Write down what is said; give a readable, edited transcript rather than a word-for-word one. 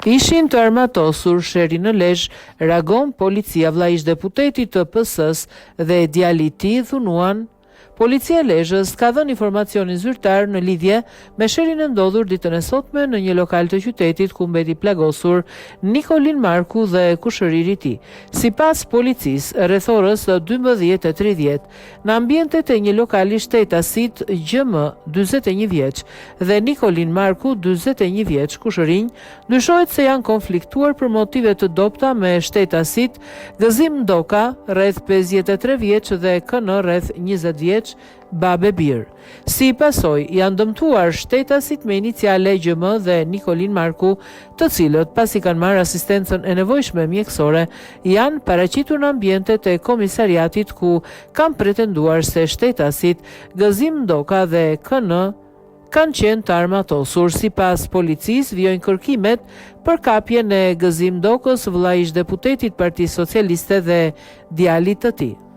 ishin të armatosur. Sheri në Lezhë, reagon policia. Vllai ish deputeti të PS-s dhe djali i tij dhunuan. Policia e Lezhës ka dhënë informacionin zyrtar në lidhje me sherin e ndodhur ditën e sotme në një lokal të qytetit ku mbeti plagosur Nikolin Marku dhe kushëriri i tij. Sipas policisë, rreth orës 12:30 në ambientet e një lokali shtetasit GM 41 vjeç dhe Nikolin Marku 41 vjeç kushërinj dyshohet se janë konfliktuar për motive të dobta me shtetasit Gëzim Ndoka rreth 53 vjeç dhe KN rreth 20 vjeç Babe Bir. Si pasoj, janë dëmtuar shtetasit me iniciale GM dhe Nikolin Marku, të cilët pasi kanë marrë asistencën e nevojshme mjekësore, janë paraqitur në ambientet e komisariatit ku kanë pretenduar se shtetasit Gëzim Ndoka dhe KN kanë qenë të armatosur. Sipas policisë, vijojnë kërkimet për kapjen e Gëzim Ndokës, vllai ish deputetit Partisë Socialiste dhe djalit të tij.